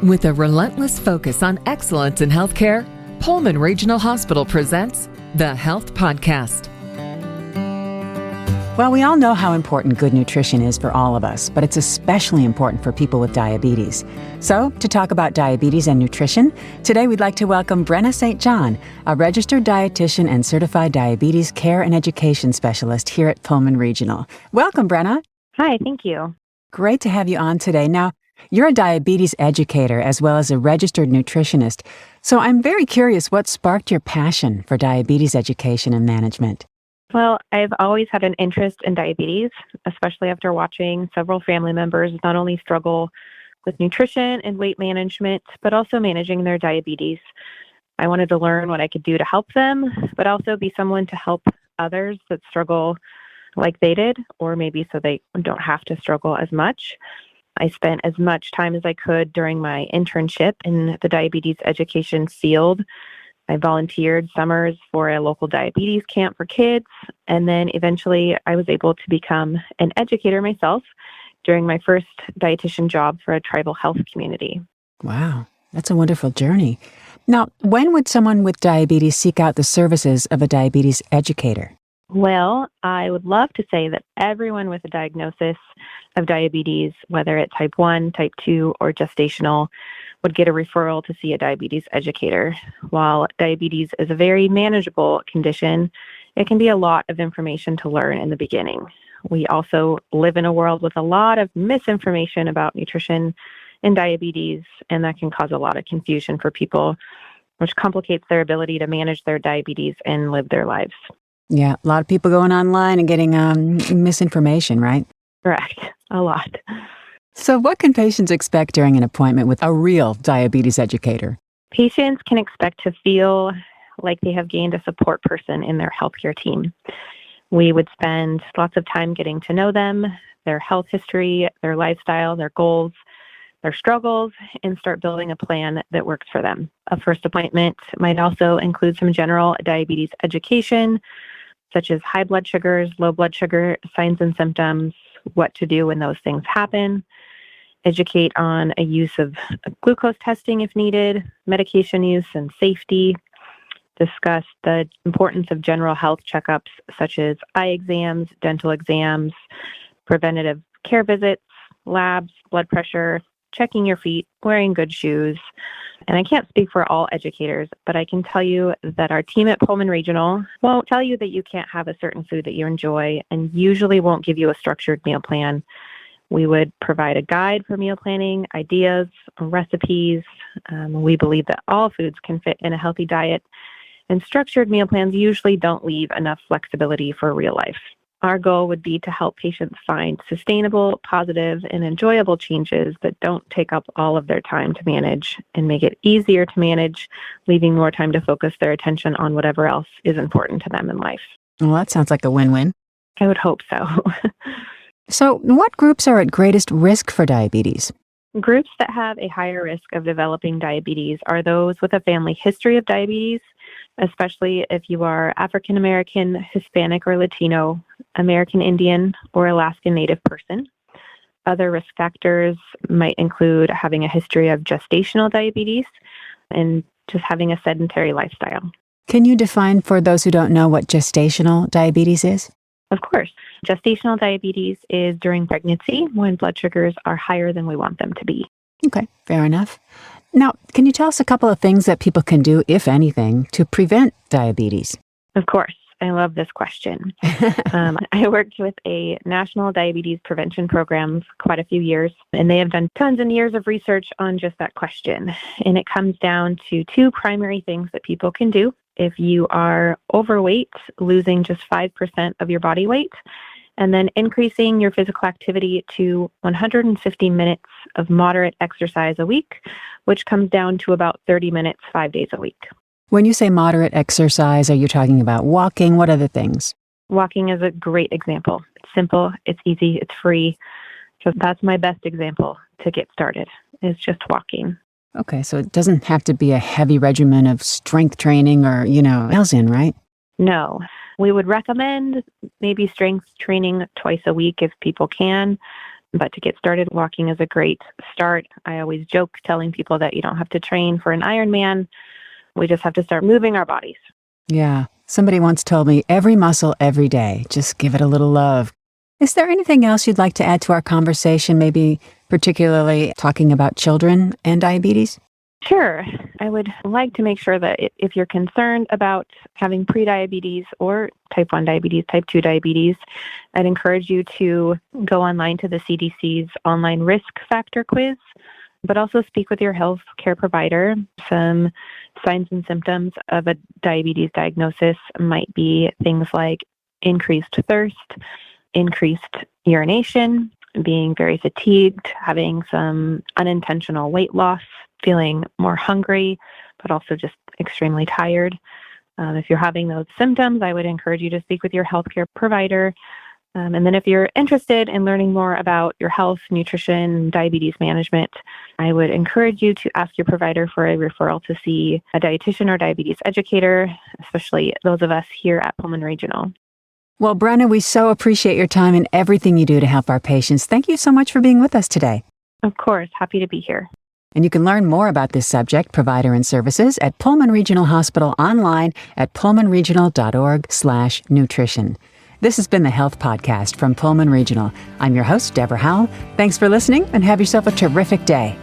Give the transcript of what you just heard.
With a relentless focus on excellence in healthcare, Pullman Regional Hospital presents the Health Podcast. Well, we all know how important good nutrition is for all of us, but it's especially important for people with diabetes. So, to talk about diabetes and nutrition, today we'd like to welcome Brenna St. John, a registered dietitian and certified diabetes care and education specialist here at Pullman Regional. Welcome, Brenna. Hi, thank you. Great to have you on today. Now, you're a diabetes educator as well as a registered nutritionist. So I'm very curious what sparked your passion for diabetes education and management. Well, I've always had an interest in diabetes, especially after watching several family members not only struggle with nutrition and weight management, but also managing their diabetes. I wanted to learn what I could do to help them, but also be someone to help others that struggle like they did, or maybe so they don't have to struggle as much. I spent as much time as I could during my internship in the diabetes education field. I volunteered summers for a local diabetes camp for kids, and then eventually I was able to become an educator myself during my first dietitian job for a tribal health community. Wow, that's a wonderful journey. Now, when would someone with diabetes seek out the services of a diabetes educator? Well, I would love to say that everyone with a diagnosis of diabetes, whether it's type 1, type 2, or gestational, would get a referral to see a diabetes educator. While diabetes is a very manageable condition, it can be a lot of information to learn in the beginning. We also live in a world with a lot of misinformation about nutrition and diabetes, and that can cause a lot of confusion for people, which complicates their ability to manage their diabetes and live their lives. Yeah, a lot of people going online and getting misinformation, right? Correct. A lot. So what can patients expect during an appointment with a real diabetes educator? Patients can expect to feel like they have gained a support person in their healthcare team. We would spend lots of time getting to know them, their health history, their lifestyle, their goals, their struggles, and start building a plan that works for them. A first appointment might also include some general diabetes education, such as high blood sugars, low blood sugar, signs and symptoms, what to do when those things happen, educate on a use of glucose testing if needed, medication use and safety, discuss the importance of general health checkups such as eye exams, dental exams, preventative care visits, labs, blood pressure, checking your feet, wearing good shoes. And I can't speak for all educators, but I can tell you that our team at Pullman Regional won't tell you that you can't have a certain food that you enjoy and usually won't give you a structured meal plan. We would provide a guide for meal planning, ideas, recipes. We believe that all foods can fit in a healthy diet, and structured meal plans usually don't leave enough flexibility for real life. Our goal would be to help patients find sustainable, positive, and enjoyable changes that don't take up all of their time to manage and make it easier to manage, leaving more time to focus their attention on whatever else is important to them in life. Well, that sounds like a win-win. I would hope so. So what groups are at greatest risk for diabetes? Groups that have a higher risk of developing diabetes are those with a family history of diabetes, especially if you are African American, Hispanic or Latino, American Indian, or Alaskan Native person. Other risk factors might include having a history of gestational diabetes and just having a sedentary lifestyle. Can you define for those who don't know what gestational diabetes is? Of course. Gestational diabetes is during pregnancy when blood sugars are higher than we want them to be. Okay, fair enough. Now, can you tell us a couple of things that people can do, if anything, to prevent diabetes? Of course. I love this question. I worked with a national diabetes prevention program for quite a few years, and they have done tons of years of research on just that question. And it comes down to two primary things that people can do. If you are overweight, losing just 5% of your body weight, and then increasing your physical activity to 150 minutes of moderate exercise a week, which comes down to about 30 minutes, 5 days a week. When you say moderate exercise, are you talking about walking? What other things? Walking is a great example. It's simple, it's easy, it's free. So that's my best example to get started, is just walking. Okay, so it doesn't have to be a heavy regimen of strength training or, miles in, right? No. We would recommend maybe strength training twice a week if people can, But to get started, walking is a great start. I always joke telling people that you don't have to train for an Ironman. We just have to start moving our bodies. Yeah. Somebody once told me, every muscle, every day. Just give it a little love. Is there anything else you'd like to add to our conversation, maybe particularly talking about children and diabetes? Sure. I would like to make sure that if you're concerned about having prediabetes or type 1 diabetes, type 2 diabetes, I'd encourage you to go online to the CDC's online risk factor quiz, but also speak with your health care provider. Some signs and symptoms of a diabetes diagnosis might be things like increased thirst, increased urination, being very fatigued, having some unintentional weight loss, feeling more hungry, but also just extremely tired. If you're having those symptoms, I would encourage you to speak with your healthcare provider. And then if you're interested in learning more about your health, nutrition, diabetes management, I would encourage you to ask your provider for a referral to see a dietitian or diabetes educator, especially those of us here at Pullman Regional. Well, Brenna, we so appreciate your time and everything you do to help our patients. Thank you so much for being with us today. Of course, happy to be here. And you can learn more about this subject, provider, and services at Pullman Regional Hospital online at pullmanregional.org/nutrition. This has been the Health Podcast from Pullman Regional. I'm your host, Deborah Howell. Thanks for listening and have yourself a terrific day.